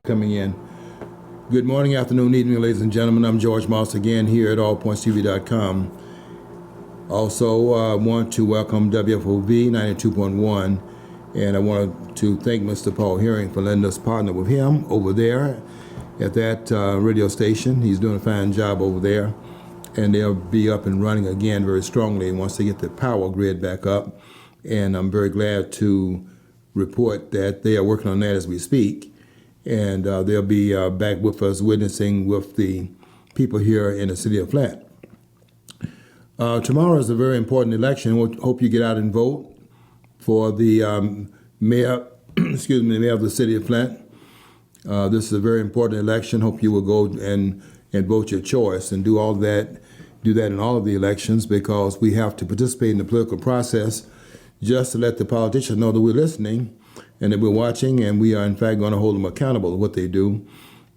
coming in. Good morning, afternoon, evening, ladies and gentlemen. I'm George Moss again here at allpointstv.com. Also, want to welcome WFOV 92.1, and I want to thank Mr. Paul Herring for letting us partner with him over there at that radio station. He's doing a fine job over there, and they'll be up and running again very strongly once they get the power grid back up. And I'm very glad to report that they are working on that as we speak, and they'll be back with us witnessing with the people here in the city of Flint. Tomorrow is a very important election. We hope you get out and vote for the mayor, mayor of the city of Flint. This is a very important election. Hope you will go and vote your choice and do all that. Do that in all of the elections, because we have to participate in the political process just to let the politicians know that we're listening and that we're watching, and we are in fact going to hold them accountable to what they do.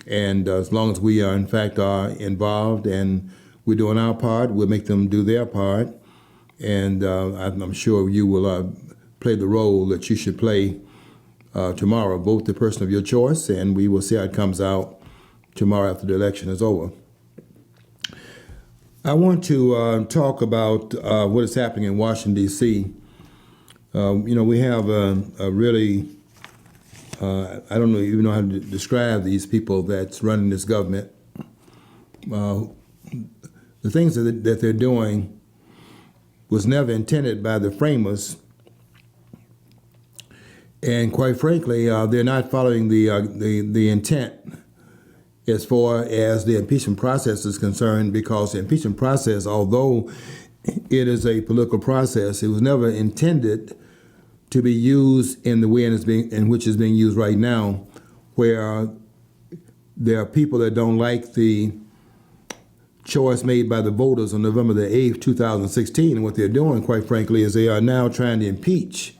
And as long as we are in fact involved and we're doing our part, we'll make them do their part. And I'm sure you will play the role that you should play tomorrow. Vote the person of your choice, and we will see how it comes out tomorrow after the election is over. I want to talk about what is happening in Washington, D.C. We have a really, I don't even know how to describe these people that's running this government. The things that they're doing was never intended by the framers, and quite frankly, they're not following the intent as far as the impeachment process is concerned, because the impeachment process, although it is a political process, it was never intended to be used in the way in which it's being used right now, where there are people that don't like the choice made by the voters on November the 8th, 2016. And what they're doing, quite frankly, is they are now trying to impeach.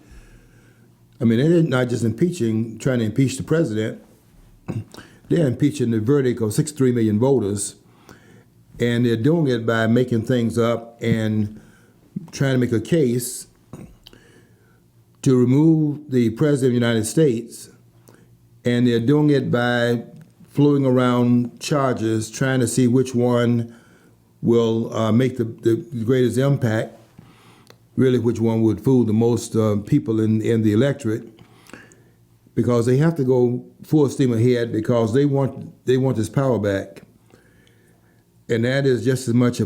I mean, they're not just trying to impeach the president. They're impeaching the verdict of 63 million voters. And they're doing it by making things up and trying to make a case to remove the president of the United States. And they're doing it by floating around charges, trying to see which one will make the greatest impact, really which one would fool the most people in the electorate, because they have to go full steam ahead because they want this power back. And that is just as much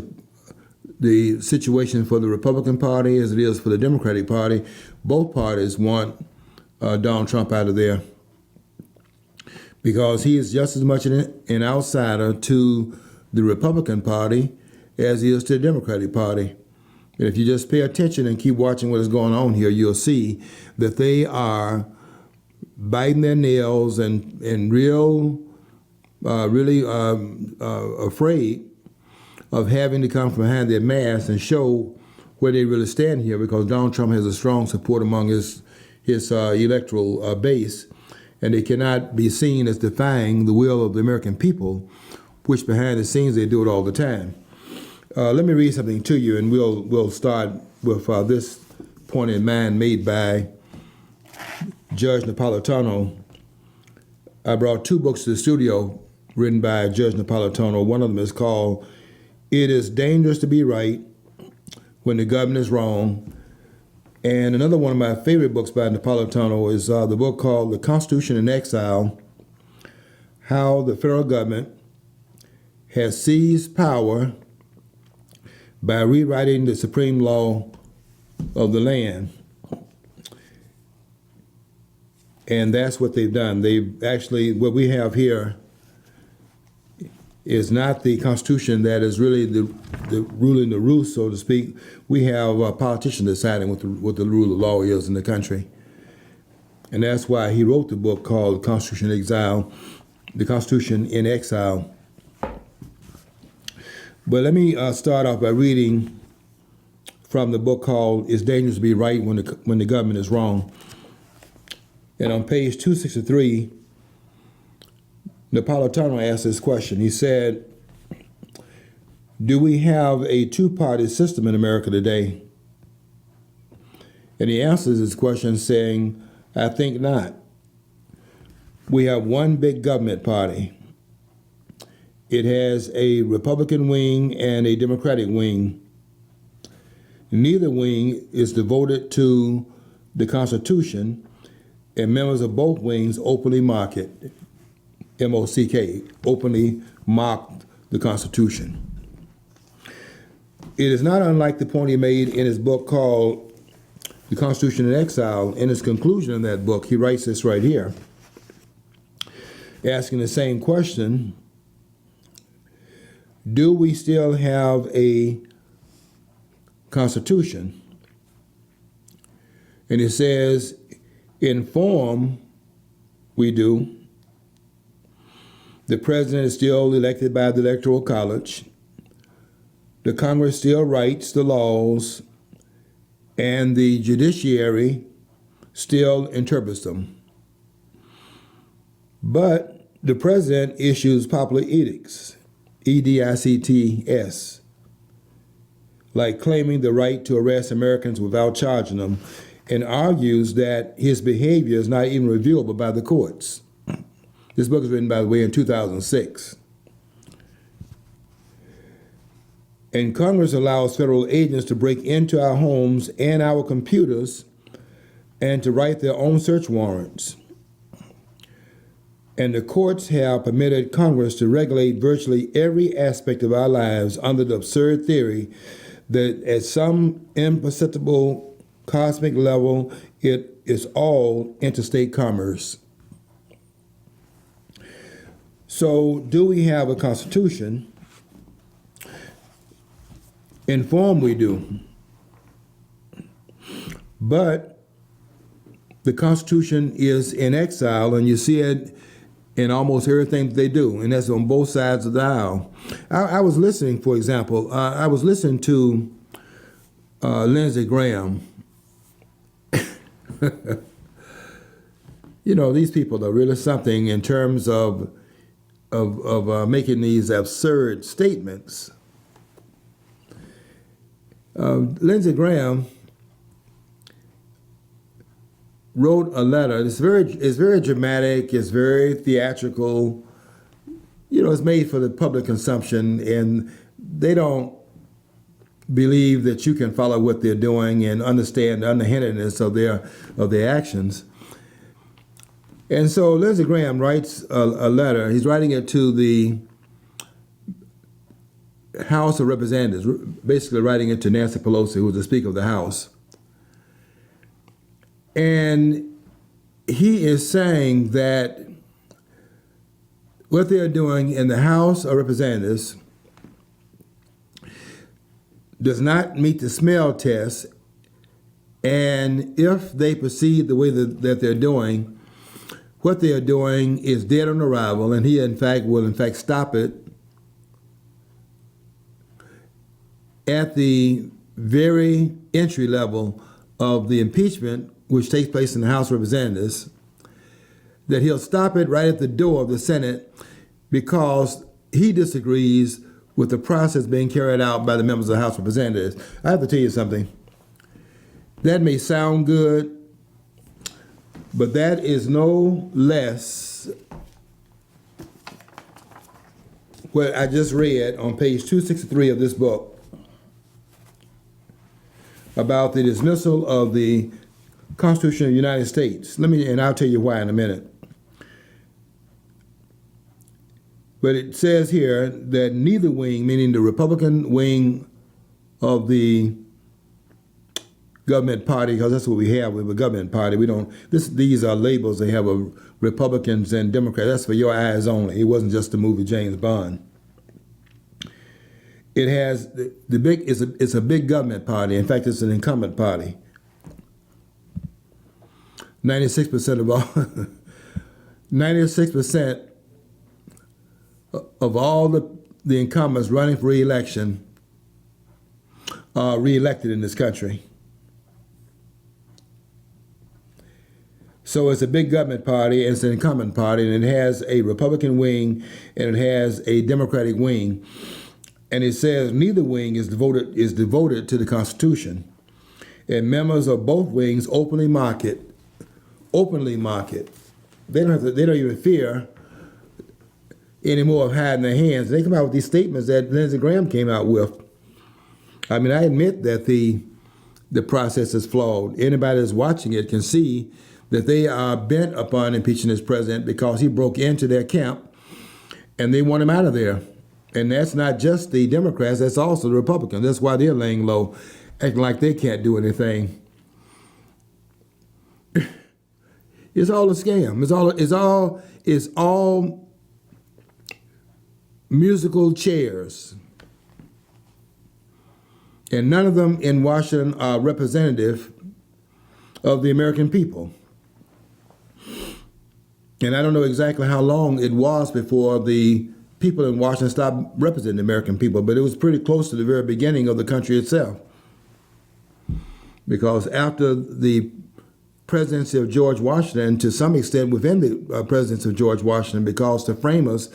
the situation for the Republican Party as it is for the Democratic Party. Both parties want Donald Trump out of there, because he is just as much an outsider to the Republican Party as he is to the Democratic Party. And if you just pay attention and keep watching what is going on here, you'll see that they are biting their nails and really afraid of having to come from behind their mask and show where they really stand here, because Donald Trump has a strong support among his electoral base. And they cannot be seen as defying the will of the American people, which behind the scenes they do it all the time. Let me read something to you, and we'll start with this point in mind made by Judge Napolitano. I brought two books to the studio written by Judge Napolitano. One of them is called "It is Dangerous to Be Right When the Government is Wrong." And another one of my favorite books by Napolitano is the book called "The Constitution in Exile: How the Federal Government Has Seized Power by Rewriting the Supreme Law of the Land." And that's what they've done. They've actually, what we have here is not the Constitution that is really the ruling the roost, so to speak. We have politicians deciding what the rule of law is in the country. And that's why he wrote the book called The Constitution in Exile. But let me start off by reading from the book called "It's Dangerous to Be Right When the Government is Wrong." And on page 263, Napolitano asked this question. He said, "Do we have a two-party system in America today?" And he answers this question saying, "I think not." we have one big government party. It has a Republican wing and a Democratic wing. Neither wing is devoted to the Constitution, and members of both wings openly mock it. M-O-C-K, openly mocked the Constitution. It is not unlike the point he made in his book called The Constitution in Exile. In his conclusion in that book, he writes this right here, asking the same question: do we still have a Constitution? And it says, in form, we do. The president is still elected by the Electoral College. The Congress still writes the laws, and the judiciary still interprets them. But the president issues popular edicts, edicts, like claiming the right to arrest Americans without charging them, and argues that his behavior is not even reviewable by the courts. This book was written, by the way, in 2006. And Congress allows federal agents to break into our homes and our computers and to write their own search warrants. And the courts have permitted Congress to regulate virtually every aspect of our lives under the absurd theory that at some imperceptible cosmic level, it is all interstate commerce. So, do we have a Constitution? In form, we do. But the Constitution is in exile, and you see it in almost everything that they do, and that's on both sides of the aisle. I was listening, for example, I was listening to Lindsey Graham. You know, these people are really something in terms of making these absurd statements. Lindsey Graham wrote a letter. It's very dramatic. It's very theatrical. You know, it's made for the public consumption, and they don't believe that you can follow what they're doing and understand the underhandedness of their actions. And so Lindsey Graham writes a letter. He's writing it to the House of Representatives, basically writing it to Nancy Pelosi, who was the Speaker of the House. And he is saying that what they're doing in the House of Representatives does not meet the smell test, and if they proceed the way that they're doing, what they are doing is dead on arrival, and he will stop it at the very entry level of the impeachment, which takes place in the House of Representatives, that he'll stop it right at the door of the Senate because he disagrees with the process being carried out by the members of the House of Representatives. I have to tell you something. That may sound good, but that is no less what I just read on page 263 of this book about the dismissal of the Constitution of the United States. And I'll tell you why in a minute. But it says here that neither wing, meaning the Republican wing of the government party, because that's what we have with a government party. These are labels they have of Republicans and Democrats. That's for your eyes only. It wasn't just the movie James Bond. It has it's a big government party. In fact, it's an incumbent party. 96% of all 96% of all the incumbents running for re-election are re-elected in this country. So it's a big government party, and it's an incumbent party, and it has a Republican wing and it has a Democratic wing. And it says neither wing is devoted to the Constitution. And members of both wings openly mock it. they don't even fear anymore of hiding their hands. They come out with these statements that Lindsey Graham came out with. I mean, I admit that the process is flawed. Anybody that's watching it can see that they are bent upon impeaching this president because he broke into their camp and they want him out of there. And that's not just the Democrats, that's also the Republicans. That's why they're laying low, acting like they can't do anything. It's all a scam. It's all musical chairs. And none of them in Washington are representative of the American people. And I don't know exactly how long it was before the people in Washington stopped representing the American people, but it was pretty close to the very beginning of the country itself. Because after the presidency of George Washington, to some extent within the presidency of George Washington, because the framers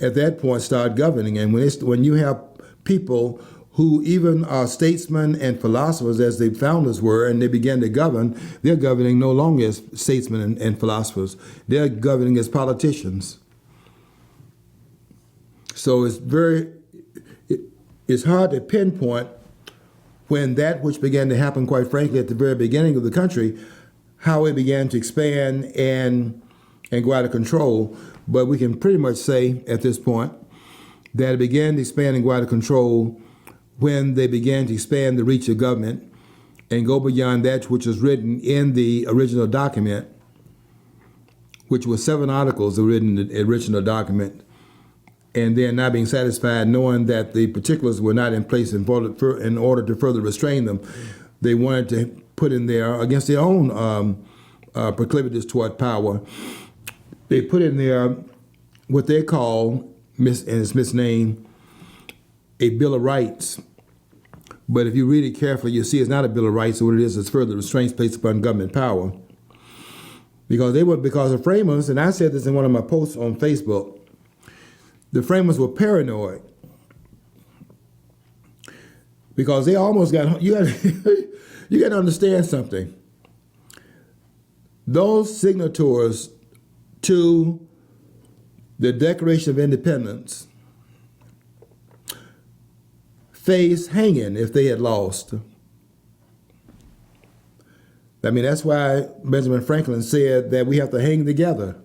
at that point started governing. And when you have people who even are statesmen and philosophers, as the founders were, and they began to govern, they're governing no longer as statesmen and philosophers. They're governing as politicians. So it's hard to pinpoint when that which began to happen, quite frankly, at the very beginning of the country, how it began to expand and go out of control. But we can pretty much say at this point that it began to expand and go out of control when they began to expand the reach of government and go beyond that which was written in the original document, which was 7 articles written in the original document, and then not being satisfied knowing that the particulars were not in place in order to further restrain them. They wanted to put in there, against their own proclivities toward power, they put in there what they call, and it's misnamed, a Bill of Rights. But if you read it carefully, you'll see it's not a Bill of Rights. What it is further restraints placed upon government power. Because the framers, and I said this in one of my posts on Facebook, the framers were paranoid. Because they almost got, you got to understand something. Those signatories to the Declaration of Independence face hanging if they had lost. I mean, that's why Benjamin Franklin said that we have to hang together.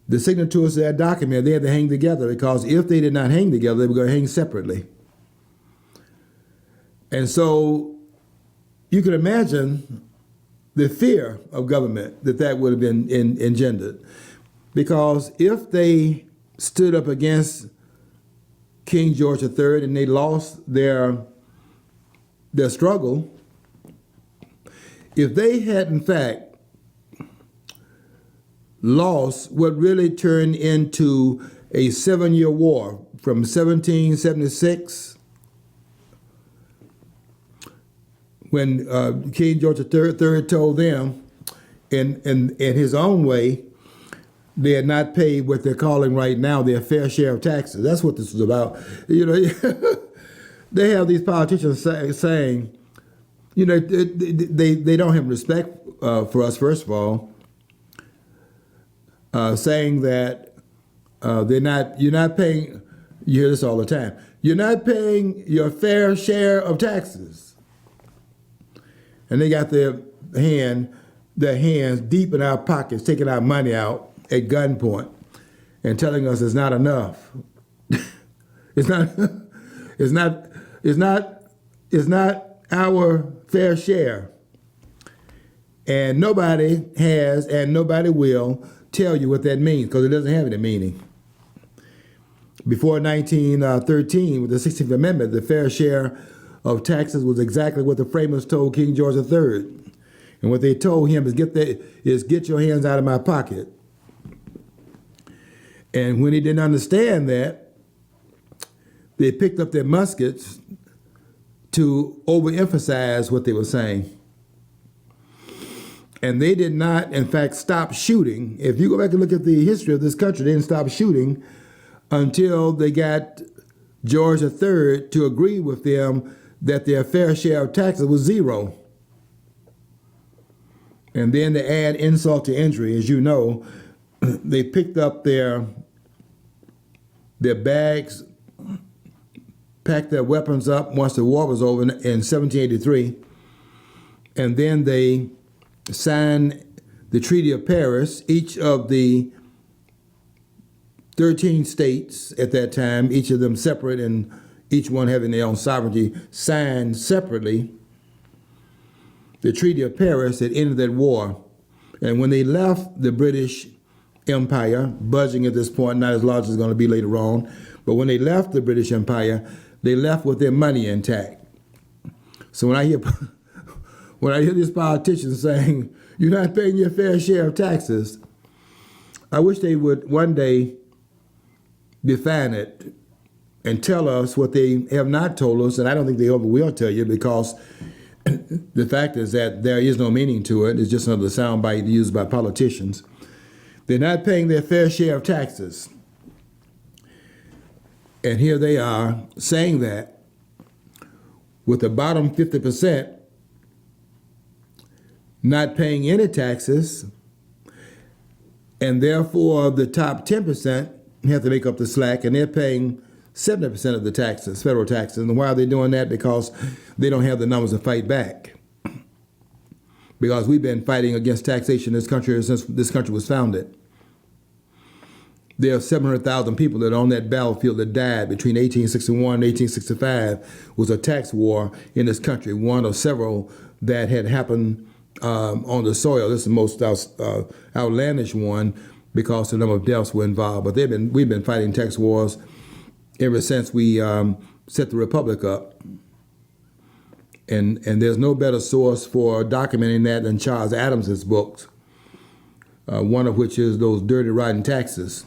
The signatories to that document, they had to hang together, because if they did not hang together, they were going to hang separately. And so you can imagine the fear of government that would have been engendered. Because if they stood up against King George III and they lost their struggle, if they had in fact lost what really turned into a 7-year war from 1776, when King George III told them in his own way they had not paid what they're calling right now their fair share of taxes. That's what this is about. You know, they have these politicians saying, you know, they don't have respect for us, first of all, saying that you're not paying, you hear this all the time, you're not paying your fair share of taxes. And they got their hands deep in our pockets, taking our money out at gunpoint and telling us it's not enough. It's not our fair share. And nobody has and nobody will tell you what that means, because it doesn't have any meaning. Before 1913, with the 16th Amendment, the fair share of taxes was exactly what the framers told King George III. And what they told him is get your hands out of my pocket. And when he didn't understand that, they picked up their muskets to overemphasize what they were saying. And they did not, in fact, stop shooting. If you go back and look at the history of this country, they didn't stop shooting until they got George III to agree with them that their fair share of taxes was 0. And then to add insult to injury, as you know, they picked up their bags, packed their weapons up once the war was over in 1783, and then they signed the Treaty of Paris. Each of the 13 states at that time, each of them separate and each one having their own sovereignty, signed separately the Treaty of Paris that ended that war. And when they left the British Empire, budging at this point, not as large as it's going to be later on, but when they left the British Empire, they left with their money intact. So when I hear these politicians saying, you're not paying your fair share of taxes, I wish they would one day define it and tell us what they have not told us, and I don't think they ever will tell you, because the fact is that there is no meaning to it. It's just another soundbite used by politicians. They're not paying their fair share of taxes. And here they are saying that with the bottom 50% not paying any taxes, and therefore the top 10% have to make up the slack, and they're paying 70% of the taxes, federal taxes. And why are they doing that? Because they don't have the numbers to fight back. Because we've been fighting against taxation in this country since this country was founded. There are 700,000 people that are on that battlefield that died between 1861 and 1865. Was a tax war in this country, one of several that had happened on the soil. This is the most outlandish one because the number of deaths were involved. But we've been fighting tax wars ever since we set the Republic up. And there's no better source for documenting that than Charles Adams's books, one of which is those Dirty Rotten Taxes.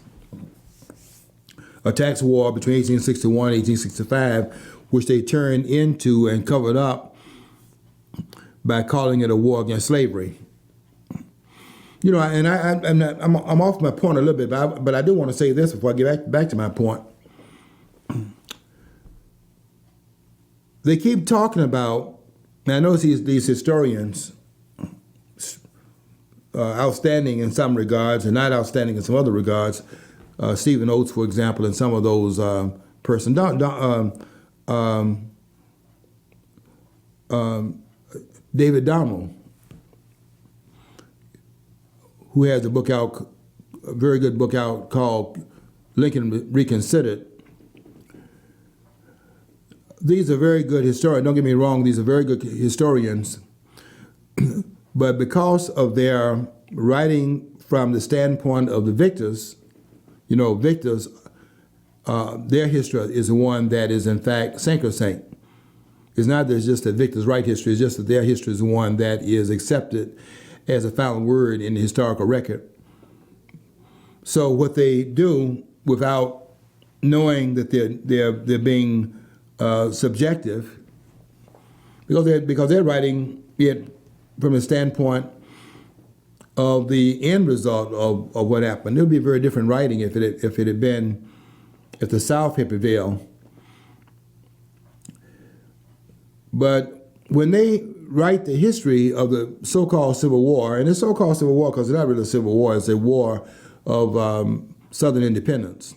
A tax war between 1861 and 1865, which they turned into and covered up by calling it a war against slavery. You know, and I'm off my point a little bit, but I do want to say this before I get back to my point. They keep talking about, and I know these historians, outstanding in some regards and not outstanding in some other regards. Stephen Oates, for example, and some of those persons. David Donald, who has a book out, a very good book out called Lincoln Reconsidered. These are very good historians. Don't get me wrong, these are very good historians. But because of their writing from the standpoint of the victors, you know, victors, their history is the one that is in fact sacrosanct. It's not that it's just a victor's right history, it's just that their history is the one that is accepted as a final word in the historical record. So what they do without knowing that they're being subjective, because they're writing it from a standpoint of the end result of what happened. It would be very different writing if the South had prevailed. But when they write the history of the so-called Civil War, and it's so-called Civil War because it's not really a Civil War, it's a war of Southern independence.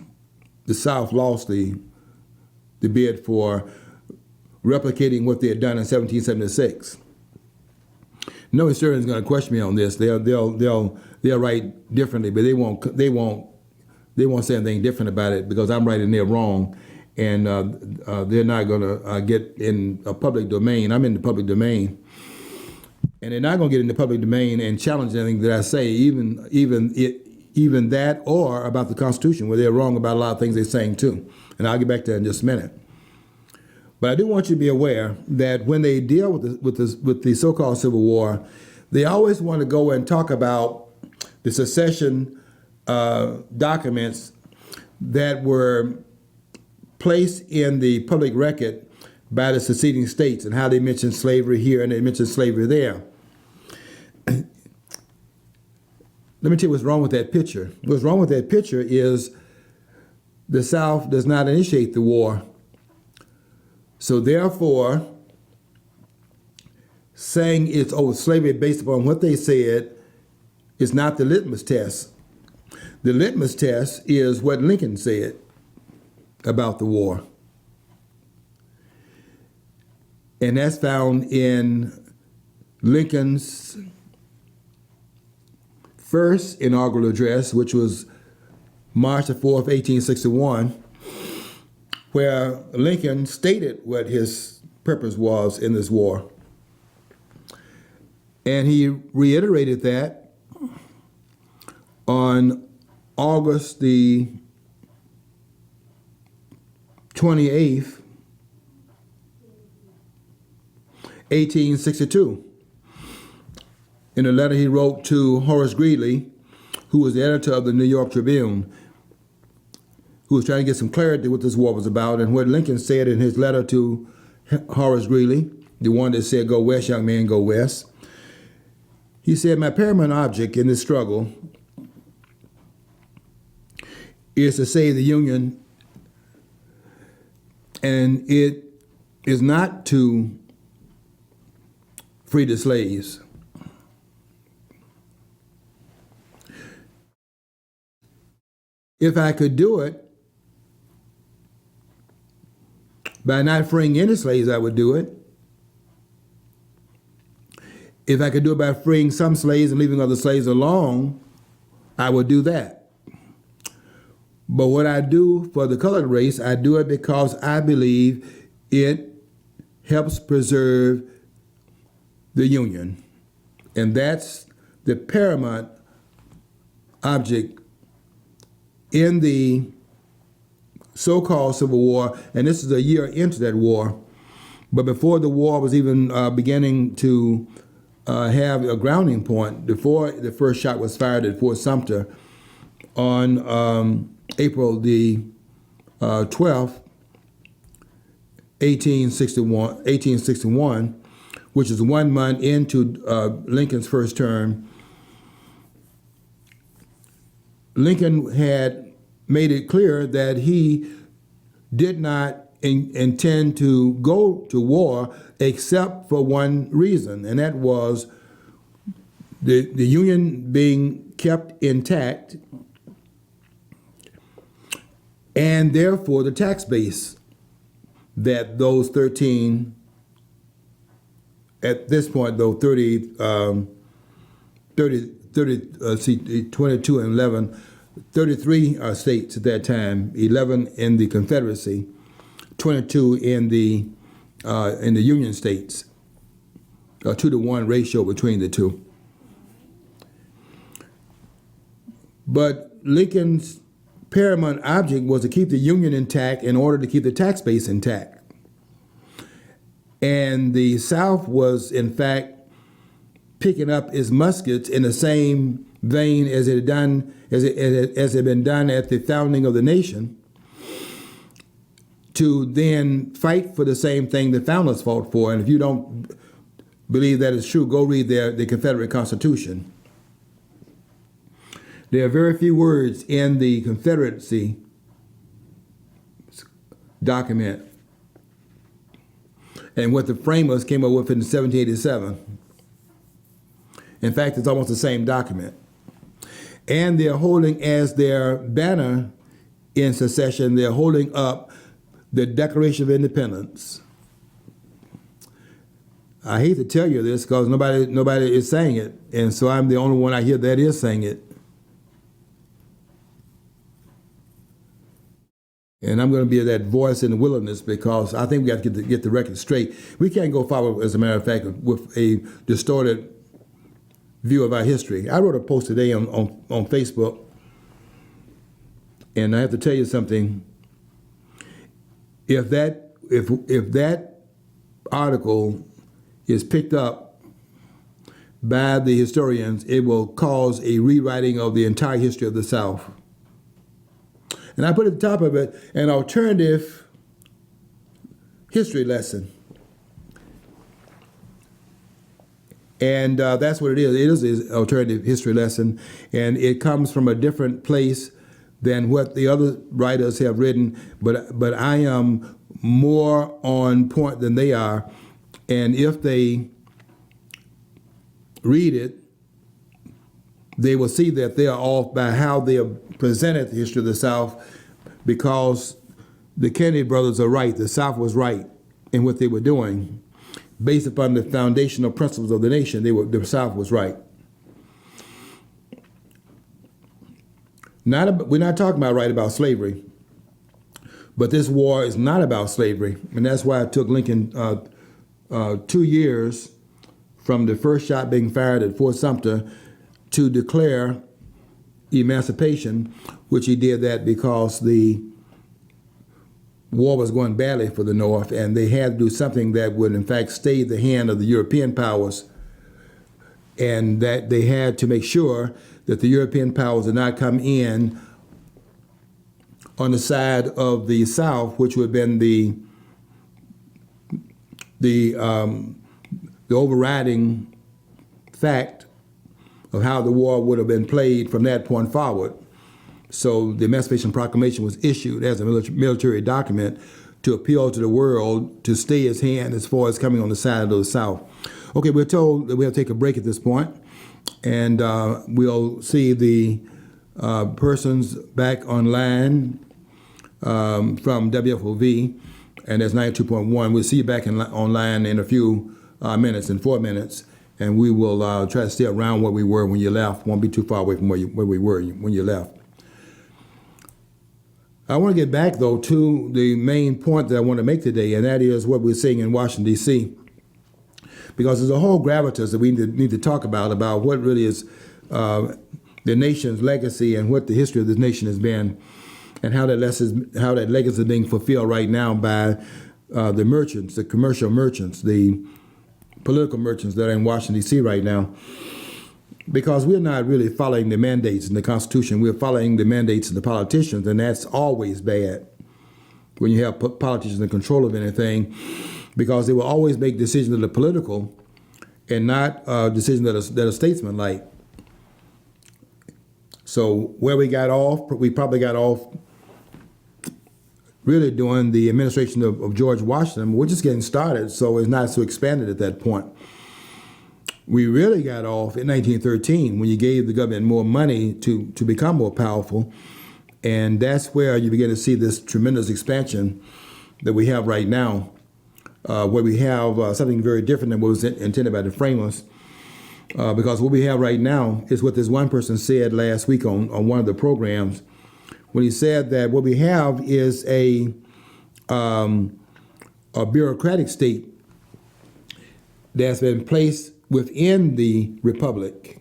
The South lost the bid for replicating what they had done in 1776. No historian is going to question me on this. They'll write differently, but they won't say anything different about it because I'm right and they're wrong, and they're not going to get in a public domain. I'm in the public domain, and they're not going to get in the public domain and challenge anything that I say, even that or about the Constitution, where they're wrong about a lot of things they're saying too. And I'll get back to that in just a minute. But I do want you to be aware that when they deal with the so-called Civil War, they always want to go and talk about the secession documents that were placed in the public record by the seceding states and how they mention slavery here and they mention slavery there. Let me tell you what's wrong with that picture. What's wrong with that picture is the South does not initiate the war. So therefore, saying it's over slavery based upon what they said is not the litmus test. The litmus test is what Lincoln said about the war. And that's found in Lincoln's first inaugural address, which was March the 4th, 1861, where Lincoln stated what his purpose was in this war. And he reiterated that on August the 28th, 1862, in a letter he wrote to Horace Greeley, who was the editor of the New York Tribune, who was trying to get some clarity what this war was about. And what Lincoln said in his letter to Horace Greeley, the one that said, "Go west, young man, go west," he said, "My paramount object in this struggle is to save the Union, and it is not to free the slaves. If I could do it by not freeing any slaves, I would do it. If I could do it by freeing some slaves and leaving other slaves alone, I would do that. But what I do for the colored race, I do it because I believe it helps preserve the Union." And that's the paramount object in the so-called Civil War, and this is a year into that war. But before the war was even beginning to have a grounding point, before the first shot was fired at Fort Sumter on April the 12th, 1861, which is 1 month into Lincoln's first term, Lincoln had made it clear that he did not intend to go to war except for one reason, and that was the Union being kept intact, and therefore the tax base that those 13, at this point though, 22 and 11, 33 states at that time, 11 in the Confederacy, 22 in the Union states, a 2-to-1 ratio between the two. But Lincoln's paramount object was to keep the Union intact in order to keep the tax base intact. And the South was, in fact, picking up its muskets in the same vein as it had done, as it had been done at the founding of the nation, to then fight for the same thing the founders fought for. And if you don't believe that is true, go read the Confederate Constitution. There are very few words in the Confederacy document and what the framers came up with in 1787. In fact, it's almost the same document. And they're holding as their banner in secession, they're holding up the Declaration of Independence. I hate to tell you this because nobody is saying it, and so I'm the only one I hear that is saying it. And I'm going to be that voice in the wilderness because I think we have to get the record straight. We can't go forward, as a matter of fact, with a distorted view of our history. I wrote a post today on Facebook, and I have to tell you something. If that article is picked up by the historians, it will cause a rewriting of the entire history of the South. And I put at the top of it an alternative history lesson. And that's what it is. It is an alternative history lesson, and it comes from a different place than what the other writers have written, but I am more on point than they are. And if they read it, they will see that they are off by how they have presented the history of the South, because the Kennedy brothers are right. The South was right in what they were doing. Based upon the foundational principles of the nation, the South was right. We're not talking about right about slavery, but this war is not about slavery. And that's why it took Lincoln 2 years from the first shot being fired at Fort Sumter to declare emancipation, which he did that because the war was going badly for the North, and they had to do something that would, in fact, stay the hand of the European powers, and that they had to make sure that the European powers did not come in on the side of the South, which would have been the overriding fact of how the war would have been played from that point forward. So the Emancipation Proclamation was issued as a military document to appeal to the world to stay his hand as far as coming on the side of the South. Okay, we're told that we have to take a break at this point, and we'll see the persons back online from WFOV, and that's 92.1. We'll see you back online in a few minutes, in 4 minutes, and we will try to stay around where we were when you left. Won't be too far away from where we were when you left. I want to get back, though, to the main point that I want to make today, and that is what we're seeing in Washington, D.C., because there's a whole gravitas that we need to talk about what really is the nation's legacy and what the history of this nation has been, and how that legacy is being fulfilled right now by the merchants, the commercial merchants, the political merchants that are in Washington, D.C. right now. Because we're not really following the mandates in the Constitution. We're following the mandates of the politicians, and that's always bad when you have politicians in control of anything, because they will always make decisions that are political and not decisions that are statesman-like. So where we got off, we probably got off really during the administration of George Washington. We're just getting started, so it's not so expanded at that point. We really got off in 1913 when you gave the government more money to become more powerful, and that's where you begin to see this tremendous expansion that we have right now, where we have something very different than what was intended by the framers, because what we have right now is what this one person said last week on one of the programs, when he said that what we have is a bureaucratic state that's been placed within the republic,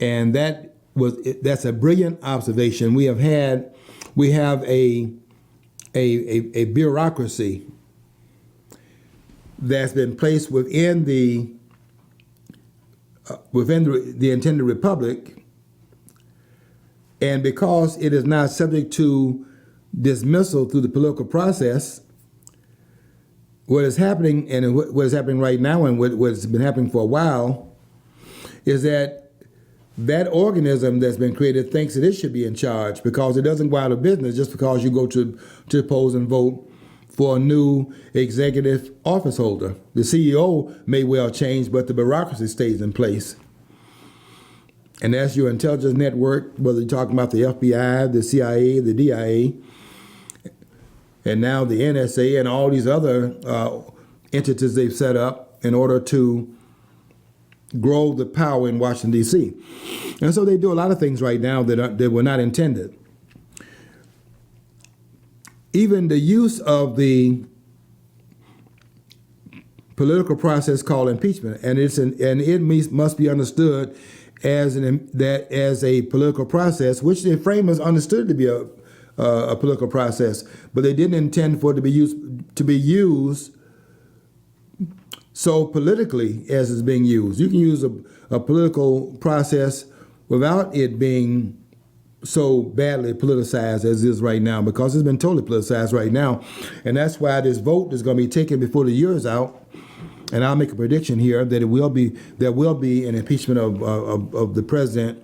and that's a brilliant observation. We have a bureaucracy that's been placed within the intended republic, and because it is not subject to dismissal through the political process, what is happening, and what is happening right now, and what's been happening for a while, is that organism that's been created thinks that it should be in charge, because it doesn't go out of business just because you go to the polls and vote for a new executive office holder. The CEO may well change, but the bureaucracy stays in place. And that's your intelligence network, whether you're talking about the FBI, the CIA, the DIA, and now the NSA and all these other entities they've set up in order to grow the power in Washington, D.C. And so they do a lot of things right now that were not intended. Even the use of the political process called impeachment, and it must be understood as a political process, which the framers understood to be a political process, but they didn't intend for it to be used so politically as it's being used. You can use a political process without it being so badly politicized as it is right now, because it's been totally politicized right now. And that's why this vote is going to be taken before the year is out. And I'll make a prediction here that there will be an impeachment of the president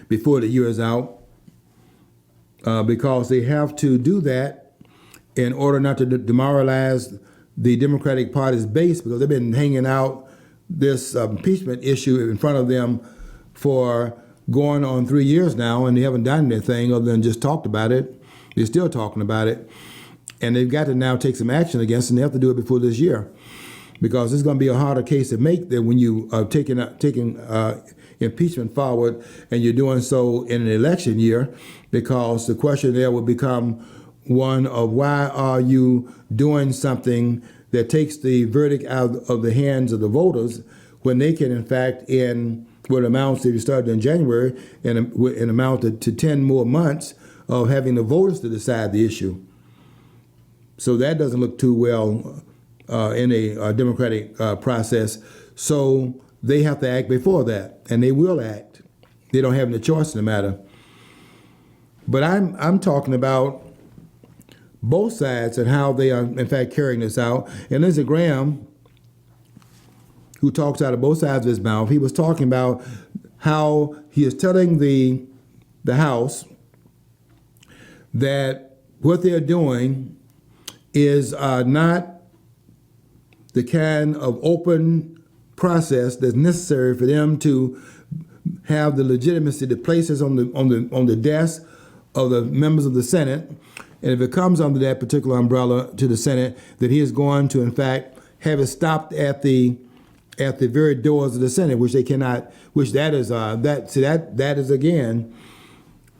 before the year is out. Because they have to do that in order not to demoralize the Democratic Party's base, because they've been hanging out this impeachment issue in front of them for going on 3 years now, and they haven't done anything other than just talked about it. They're still talking about it, and they've got to now take some action against it, and they have to do it before this year, because it's going to be a harder case to make than when you are taking impeachment forward, and you're doing so in an election year, because the question there will become one of why are you doing something that takes the verdict out of the hands of the voters when they can, in fact, in what amounts, if you started in January, and amounted to 10 more months of having the voters to decide the issue. So that doesn't look too well in a democratic process. So they have to act before that, and they will act. They don't have any choice in the matter. But I'm talking about both sides and how they are, in fact, carrying this out. And Lindsey Graham, who talks out of both sides of his mouth, he was talking about how he is telling the House that what they're doing is not the kind of open process that's necessary for them to have the legitimacy that places on the desk of the members of the Senate. And if it comes under that particular umbrella to the Senate, that he is going to, in fact, have it stopped at the very doors of the Senate, which they cannot. Which that is that is again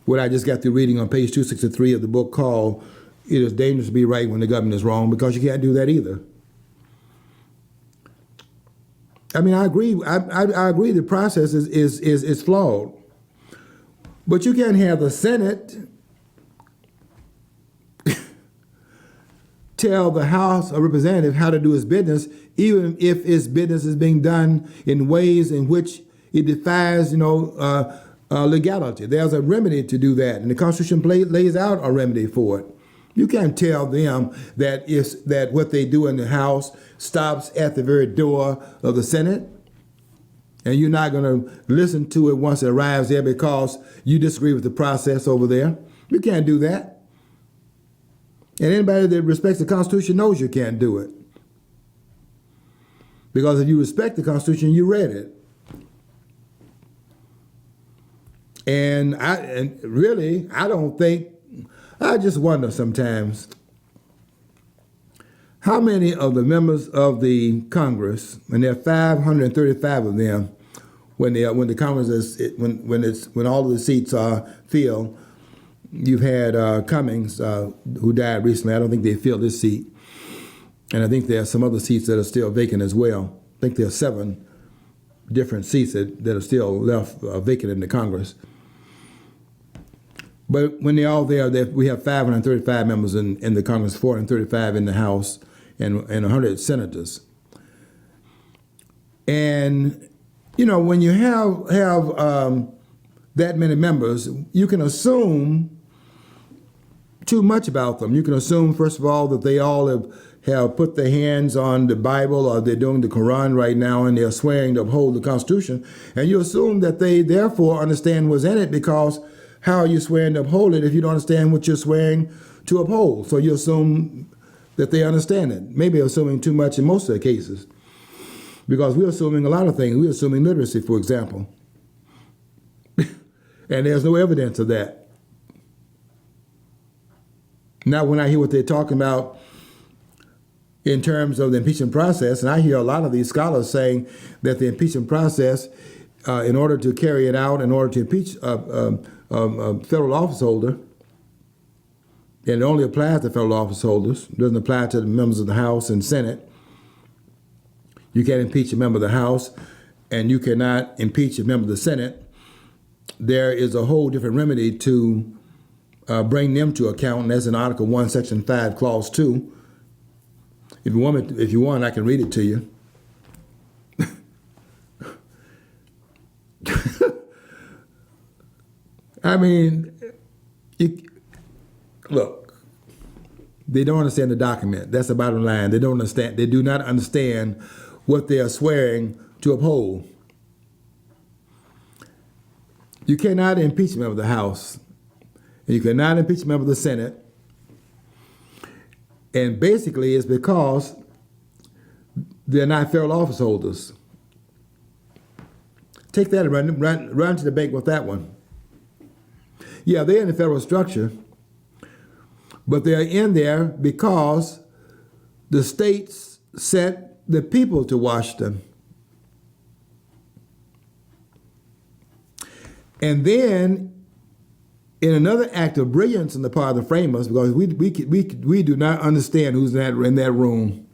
what I just got through reading on page 263 of the book called "It Is Dangerous to Be Right When the Government Is Wrong," because you can't do that either. I mean, I agree. I agree. The process is flawed, but you can't have the Senate tell the House of Representatives how to do its business, even if its business is being done in ways in which it defies, legality. There's a remedy to do that, and the Constitution lays out a remedy for it. You can't tell them that what they do in the House stops at the very door of the Senate, and you're not going to listen to it once it arrives there because you disagree with the process over there. You can't do that. And anybody that respects the Constitution knows you can't do it. Because if you respect the Constitution, you read it. And I just wonder sometimes how many of the members of the Congress, and there are 535 of them, when the Congress when all of the seats are filled. You've had Cummings, who died recently. I don't think they filled this seat. And I think there are some other seats that are still vacant as well. I think there are 7 different seats that are still left vacant in the Congress. But when they're all there, we have 535 members in the Congress, 435 in the House, and 100 senators. And, when you have that many members, you can assume too much about them. You can assume, first of all, that they all have put their hands on the Bible, or they're doing the Quran right now, and they're swearing to uphold the Constitution. And you assume that they therefore understand what's in it, because how are you swearing to uphold it if you don't understand what you're swearing to uphold? So you assume that they understand it. Maybe assuming too much in most of the cases, because we're assuming a lot of things. We're assuming literacy, for example. And there's no evidence of that. Now, when I hear what they're talking about in terms of the impeachment process, and I hear a lot of these scholars saying that the impeachment process, in order to carry it out, in order to impeach a federal office holder, and it only applies to federal office holders, it doesn't apply to the members of the House and Senate. You can't impeach a member of the House, and you cannot impeach a member of the Senate. There is a whole different remedy to bring them to account, and that's in Article 1, Section 5, Clause 2. If you want, I can read it to you. I mean, look, they don't understand the document. That's the bottom line. They don't understand. They do not understand what they are swearing to uphold. You cannot impeach a member of the House, and you cannot impeach a member of the Senate. And basically, it's because they're not federal office holders. Take that and run to the bank with that one. Yeah, they're in the federal structure, but they're in there because the states sent the people to Washington. And then, in another act of brilliance on the part of the framers, because we do not understand who's in that room.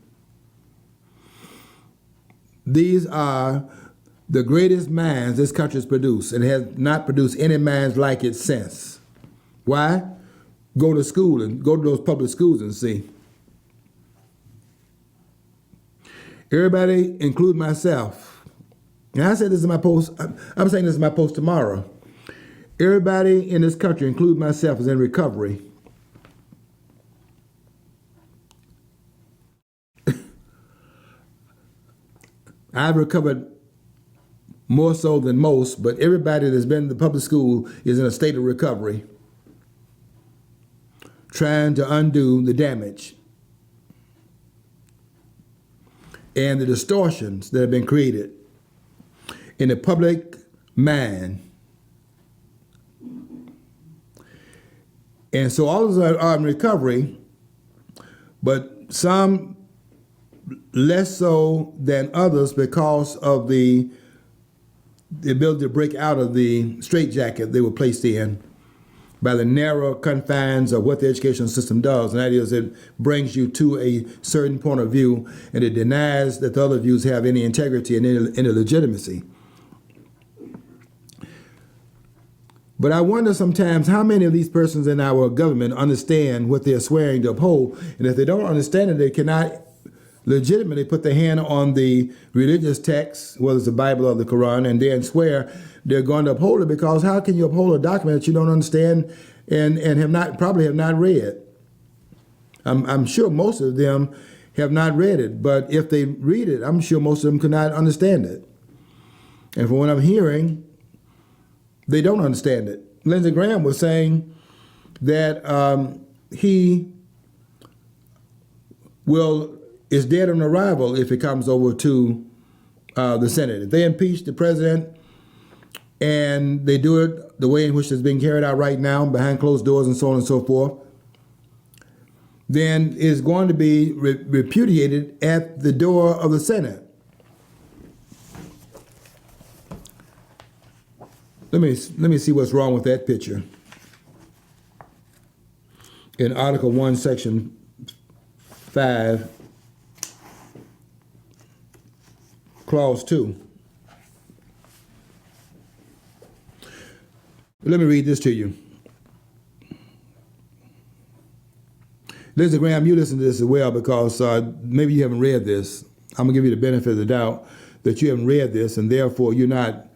These are the greatest minds this country has produced, and has not produced any minds like it since. Why? Go to school and go to those public schools and see. Everybody, include myself. And I said this in my post. I'm saying this in my post tomorrow. Everybody in this country, include myself, is in recovery. I've recovered more so than most, but everybody that's been in the public school is in a state of recovery, trying to undo the damage and the distortions that have been created in the public mind. And so all of us are in recovery, but some less so than others because of the ability to break out of the straitjacket they were placed in by the narrow confines of what the educational system does. And that is, it brings you to a certain point of view, and it denies that the other views have any integrity and any legitimacy. But I wonder sometimes how many of these persons in our government understand what they're swearing to uphold, and if they don't understand it, they cannot legitimately put their hand on the religious text, whether it's the Bible or the Quran, and then swear they're going to uphold it, because how can you uphold a document that you don't understand and probably have not read? I'm sure most of them have not read it, but if they read it, I'm sure most of them could not understand it. And from what I'm hearing, they don't understand it. Lindsey Graham was saying that he is dead on arrival if it comes over to the Senate. If they impeach the president and they do it the way in which it's being carried out right now, behind closed doors and so on and so forth, then it's going to be repudiated at the door of the Senate. Let me see what's wrong with that picture. In Article 1, Section 5, Clause 2. Let me read this to you. Lindsey Graham, you listen to this as well, because maybe you haven't read this. I'm going to give you the benefit of the doubt that you haven't read this, and therefore you're not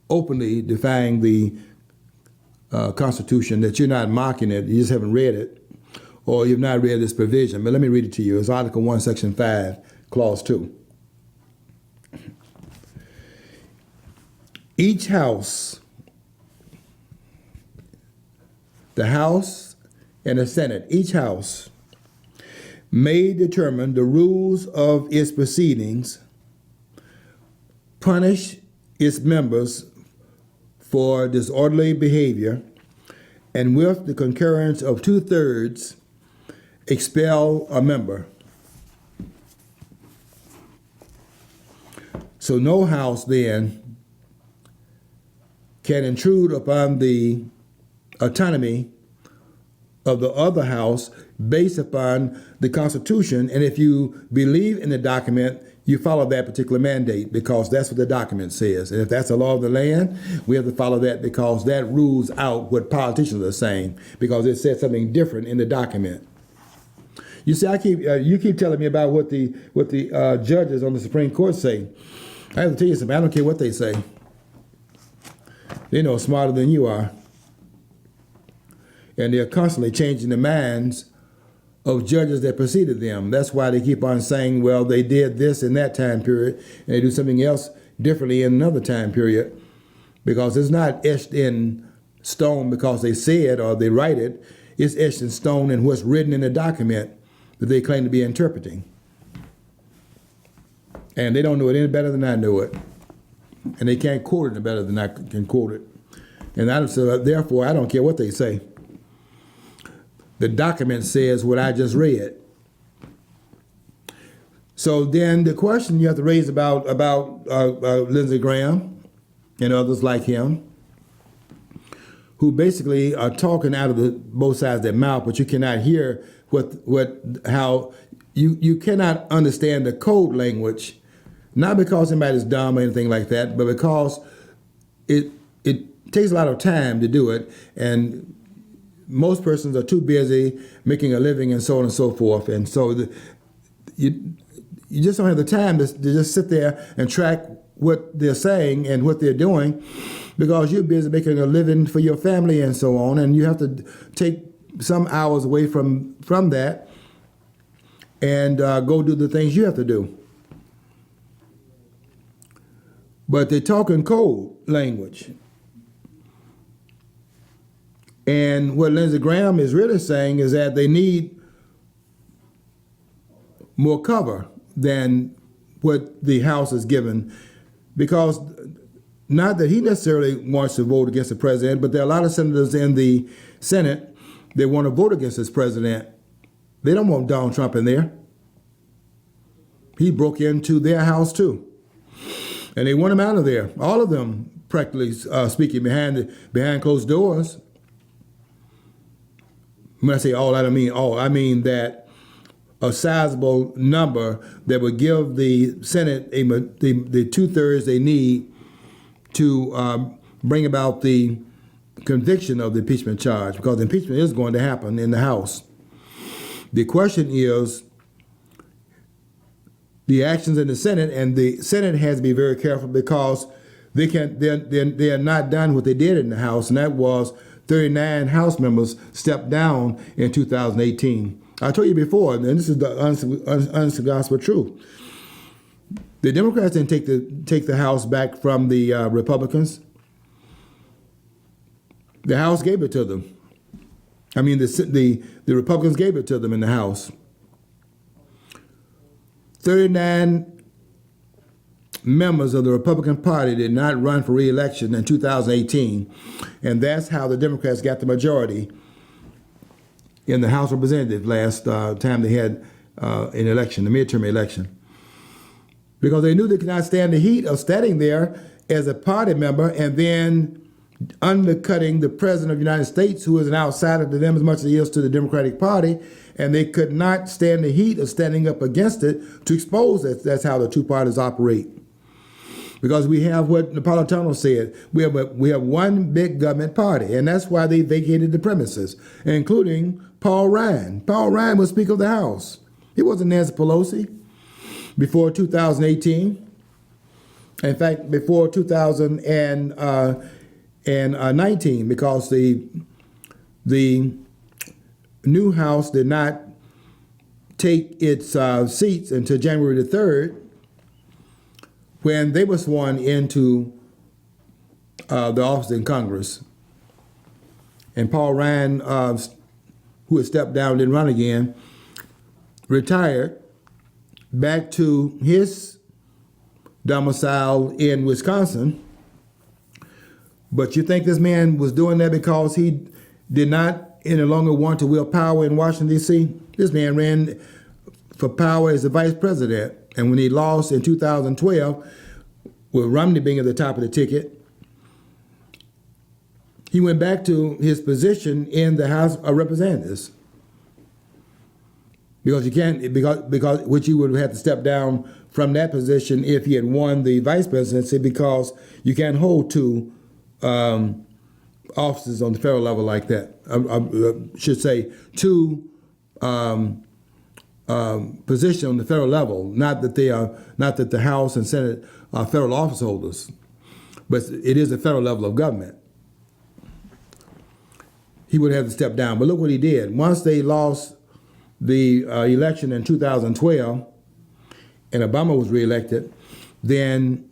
openly defying the Constitution, that you're not mocking it, you just haven't read it, or you've not read this provision. But let me read it to you. It's Article 1, Section 5, Clause 2. Each house, the House and the Senate, each house may determine the rules of its proceedings, punish its members for disorderly behavior, and with the concurrence of 2/3, expel a member. So no house then can intrude upon the autonomy of the other house based upon the Constitution, and if you believe in the document, you follow that particular mandate, because that's what the document says. And if that's the law of the land, we have to follow that, because that rules out what politicians are saying, because it says something different in the document. You see, you keep telling me about what the judges on the Supreme Court say. I have to tell you something. I don't care what they say. They know smarter than you are. And they're constantly changing the minds of judges that preceded them. That's why they keep on saying, well, they did this in that time period, and they do something else differently in another time period, because it's not etched in stone because they say it or they write it. It's etched in stone in what's written in the document that they claim to be interpreting. And they don't know it any better than I know it. and they can't quote it better than I can quote it. And so therefore, I don't care what they say. The document says what I just read. So then the question you have to raise about Lindsey Graham and others like him, who basically are talking out of both sides of their mouth, but you cannot hear how you cannot understand the code language, not because somebody's dumb or anything like that, but because it takes a lot of time to do it, and most persons are too busy making a living and so on and so forth, and so you just don't have the time to just sit there and track what they're saying and what they're doing, because you're busy making a living for your family and so on, and you have to take some hours away from that and go do the things you have to do. But they talk in code language. And what Lindsey Graham is really saying is that they need more cover than what the House is given, because not that he necessarily wants to vote against the president, but there are a lot of senators in the Senate that want to vote against this president. They don't want Donald Trump in there. He broke into their house too, and they want him out of there. All of them, practically speaking, behind closed doors. When I say all, I don't mean all. I mean that a sizable number that would give the Senate the 2/3 they need to bring about the conviction of the impeachment charge, because impeachment is going to happen in the House. The question is the actions in the Senate, and the Senate has to be very careful, because they are not done what they did in the House, and that was 39 House members stepped down in 2018. I told you before, and this is the honest gospel truth. The Democrats didn't take the House back from the Republicans. The House gave it to them. I mean, the Republicans gave it to them in the House. 39 members of the Republican Party did not run for re-election in 2018, and that's how the Democrats got the majority in the House of Representatives last time they had an election, the midterm election, because they knew they could not stand the heat of standing there as a party member and then undercutting the President of the United States, who is an outsider to them as much as he is to the Democratic Party, and they could not stand the heat of standing up against it to expose it. That's how the two parties operate. Because we have what Napolitano said, we have one big government party, and that's why they vacated the premises, including Paul Ryan. Paul Ryan was Speaker of the House. He wasn't Nancy Pelosi before 2018. In fact, before 2019, because the new House did not take its seats until January the 3rd, when they were sworn into the office in Congress. And Paul Ryan, who had stepped down and didn't run again, retired back to his domicile in Wisconsin. But you think this man was doing that because he did not any longer want to wield power in Washington, D.C.? This man ran for power as the vice president. And when he lost in 2012, with Romney being at the top of the ticket, he went back to his position in the House of Representatives. Because you can't, because which he would have had to step down from that position if he had won the vice presidency, because you can't hold two offices on the federal level like that. I should say two position on the federal level. Not that the House and Senate are federal office holders, but it is a federal level of government. He would have to step down. But look what he did. Once they lost the election in 2012, and Obama was reelected, then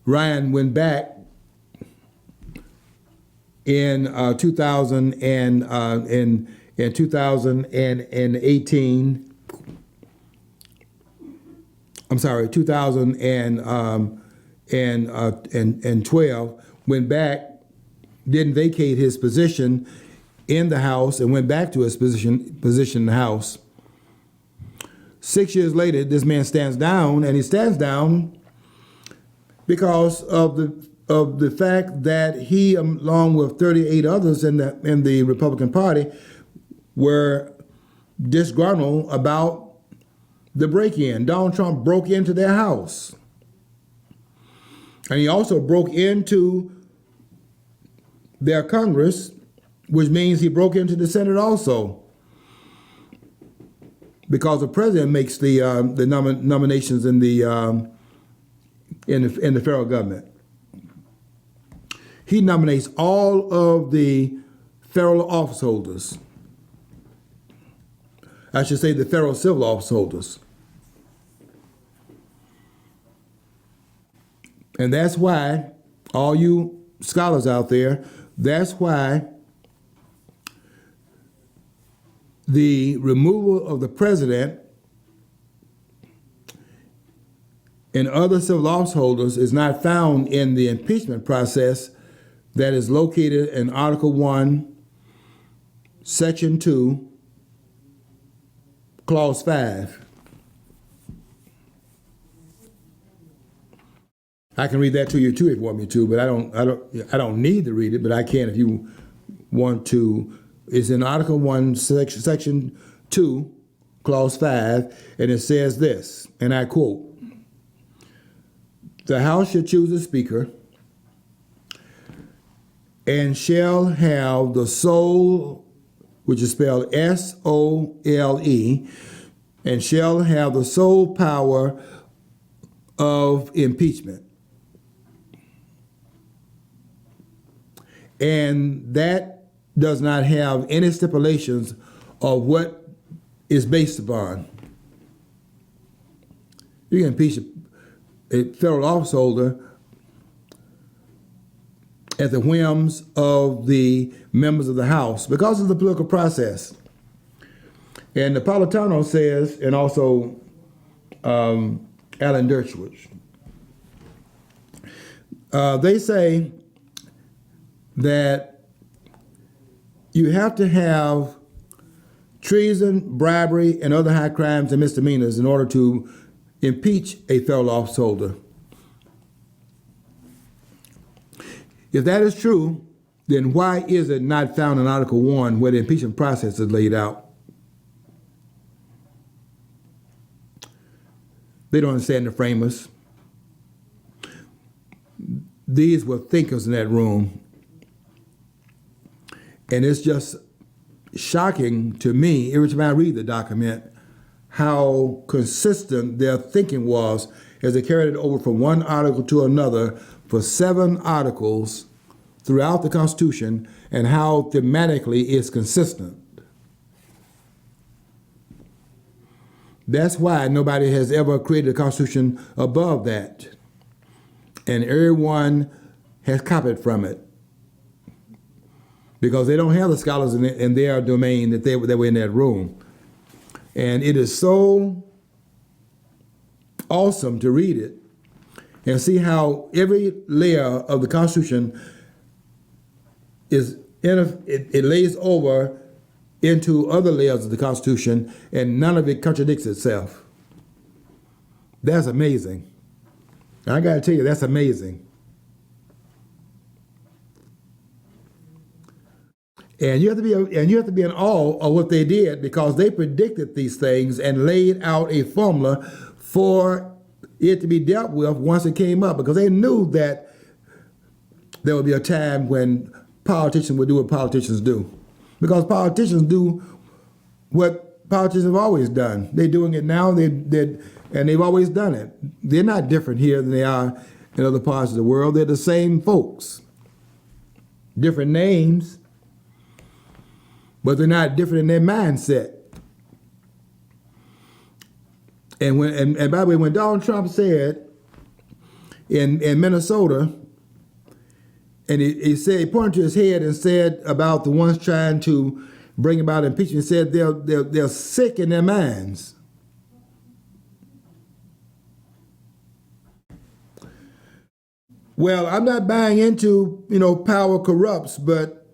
Ryan went back in 2018. I'm sorry, 2018. and 12, went back, didn't vacate his position in the House, and went back to his position in the House. 6 years later, this man stands down, and he stands down because of the fact that he, along with 38 others in the Republican Party, were disgruntled about the break-in. Donald Trump broke into their house. And he also broke into their Congress, which means he broke into the Senate also, because the president makes the nominations in the federal government. He nominates all of the federal office holders. I should say the federal civil office holders. And that's why, all you scholars out there, that's why the removal of the president and other civil office holders is not found in the impeachment process that is located in Article 1, Section 2, Clause 5. I can read that to you too if you want me to, but I don't need to read it, but I can if you want to. It's in Article 1, Section 2, Clause 5, and it says this, and I quote, "The House shall choose a Speaker and shall have the sole," which is spelled S-O-L-E, "and shall have the sole power of impeachment." And that does not have any stipulations of what is based upon. You can impeach a federal office holder at the whims of the members of the House because of the political process. And Napolitano says, and also Alan Dershowitz, they say that you have to have treason, bribery, and other high crimes and misdemeanors in order to impeach a federal office holder. If that is true, then why is it not found in Article 1 where the impeachment process is laid out? They don't understand the framers. These were thinkers in that room. And it's just shocking to me, every time I read the document, how consistent their thinking was as they carried it over from one article to another for 7 articles throughout the Constitution, and how thematically it's consistent. That's why nobody has ever created a Constitution above that. And everyone has copied from it, because they don't have the scholars in their domain that they were in that room. And it is so awesome to read it and see how every layer of the Constitution it lays over into other layers of the Constitution, and none of it contradicts itself. That's amazing. I got to tell you, that's amazing. And you have to be in awe of what they did, because they predicted these things and laid out a formula for it to be dealt with once it came up, because they knew that there would be a time when politicians would do what politicians do. Because politicians do what politicians have always done. They're doing it now, and they've always done it. They're not different here than they are in other parts of the world. They're the same folks. Different names, but they're not different in their mindset. And by the way, when Donald Trump said in Minnesota, and he pointed to his head and said about the ones trying to bring about impeachment, he said they're sick in their minds. Well, I'm not buying into, power corrupts, but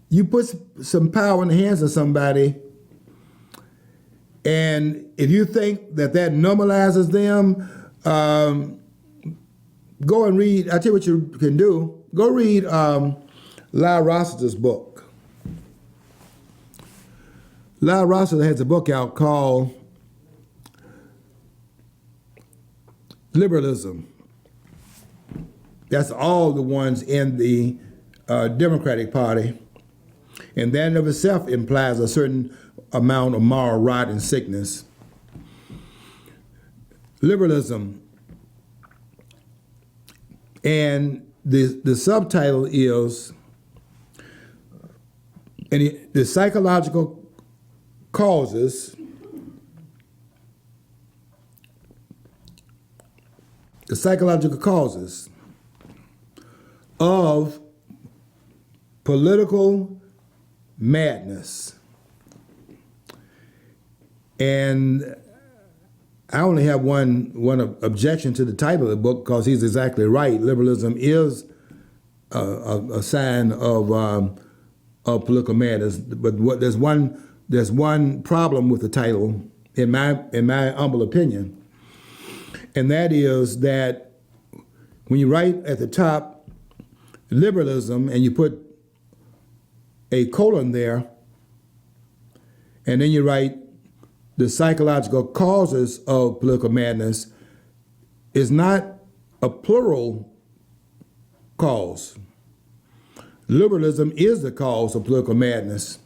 you put some power in the hands of somebody, and if you think that normalizes them, go and read. I tell you what you can do. Go read Lyle Rossiter's book. Lyle Rossiter has a book out called Liberalism. That's all the ones in the Democratic Party. And that in of itself implies a certain amount of moral rot and sickness. Liberalism. And the subtitle is the psychological causes of political madness. And I only have one objection to the title of the book, because he's exactly right. Liberalism is a sign of political madness. But there's one problem with the title, in my humble opinion, and that is that when you write at the top liberalism and you put a colon there, and then you write the psychological causes of political madness, is not a plural cause. Liberalism is the cause of political madness.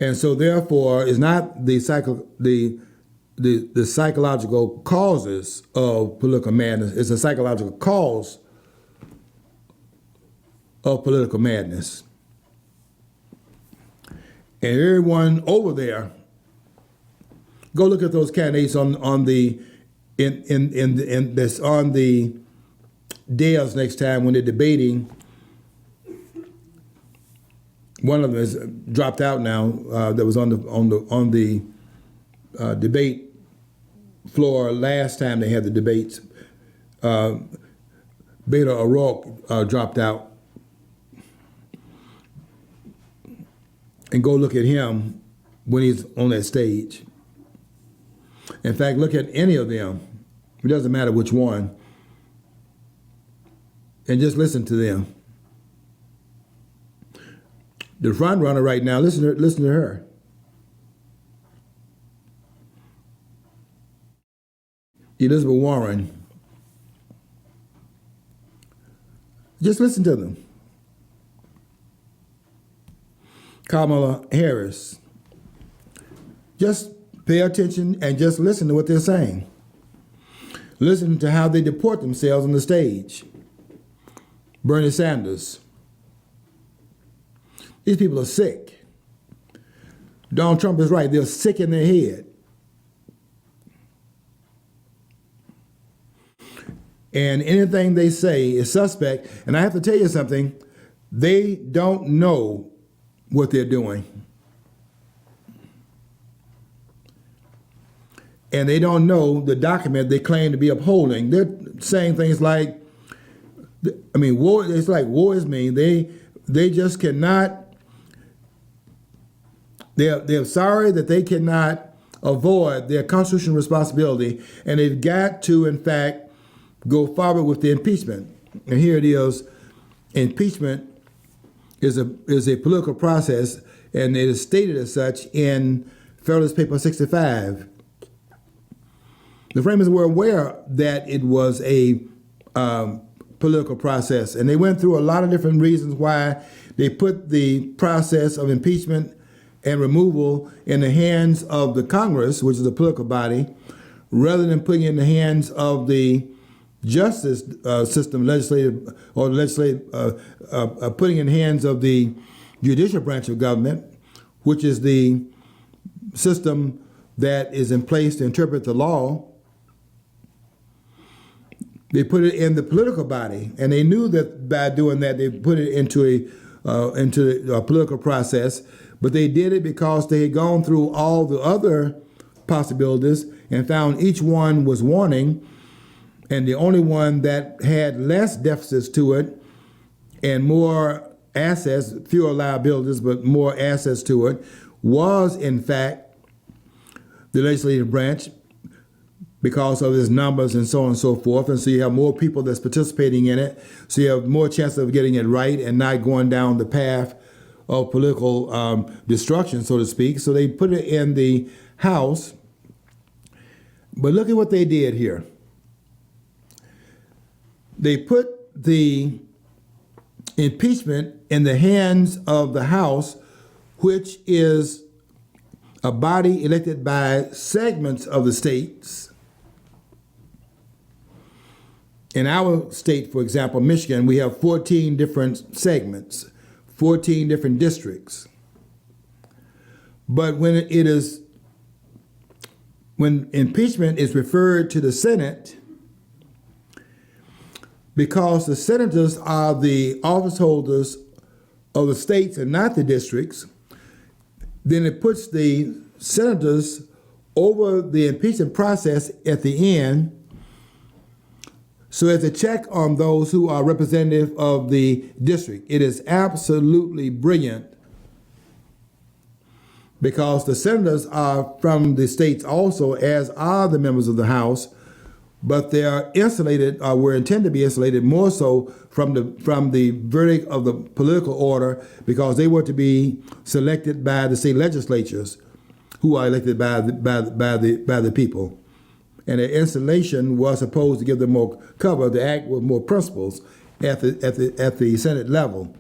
And so therefore, it's not the psychological causes of political madness, it's a psychological cause of political madness. And everyone over there, go look at those candidates that's on the dais next time when they're debating. One of them has dropped out now. That was on the debate floor last time they had the debates. Beto O'Rourke dropped out. And go look at him when he's on that stage. In fact, look at any of them. It doesn't matter which one. And just listen to them. The front runner right now, listen to her. Elizabeth Warren. Just listen to them. Kamala Harris. Just pay attention and just listen to what they're saying. Listen to how they deport themselves on the stage. Bernie Sanders. These people are sick. Donald Trump is right. They're sick in their head. And anything they say is suspect. And I have to tell you something. They don't know what they're doing. And they don't know the document they claim to be upholding. They're saying things like, war, it's like war is mean. They just cannot, they're sorry that they cannot avoid their constitutional responsibility, and they've got to, in fact, go forward with the impeachment. And here it is. Impeachment is a political process, and it is stated as such in Federalist Paper 65. The framers were aware that it was a political process, and they went through a lot of different reasons why they put the process of impeachment and removal in the hands of the Congress, which is a political body, rather than putting it in the hands of the justice system, putting in hands of the judicial branch of government, which is the system that is in place to interpret the law. They put it in the political body, and they knew that by doing that, they put it into a political process. But they did it because they had gone through all the other possibilities and found each one was warning, and the only one that had less deficits to it and more assets, fewer liabilities, but more assets to it, was in fact the legislative branch because of its numbers and so on and so forth. And so you have more people that's participating in it. So you have more chance of getting it right and not going down the path of political destruction, so to speak. So they put it in the House. But look at what they did here. They put the impeachment in the hands of the House, which is a body elected by segments of the states. In our state, for example, Michigan, we have 14 different segments, 14 different districts. But when impeachment is referred to the Senate, because the senators are the office holders of the states and not the districts, then it puts the senators over the impeachment process at the end. So as a check on those who are representative of the district. It is absolutely brilliant because the senators are from the states also, as are the members of the House, but they are insulated, or were intended to be insulated more so from the verdict of the political order, because they were to be selected by the state legislatures, who are elected by the people. And the insulation was supposed to give them more cover, to act with more principles at the Senate level.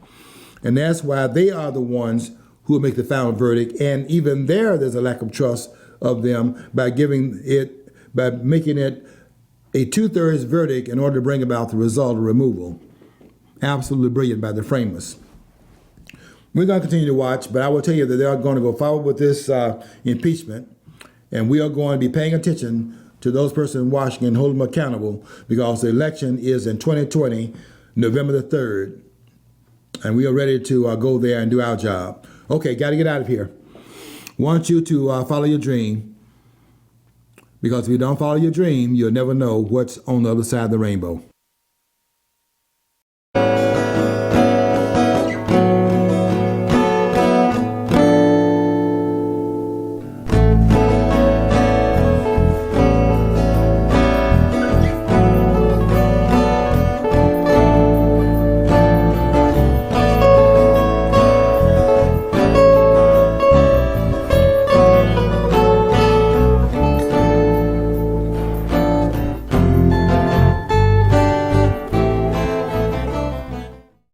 And that's why they are the ones who will make the final verdict. And even there's a lack of trust of them by making it a 2/3 verdict in order to bring about the result of removal. Absolutely brilliant by the framers. We're going to continue to watch, but I will tell you that they are going to go forward with this impeachment, and we are going to be paying attention to those persons in Washington and hold them accountable, because the election is in 2020, November the 3rd, and we are ready to go there and do our job. Okay, got to get out of here. Want you to follow your dream, because if you don't follow your dream, you'll never know what's on the other side of the rainbow.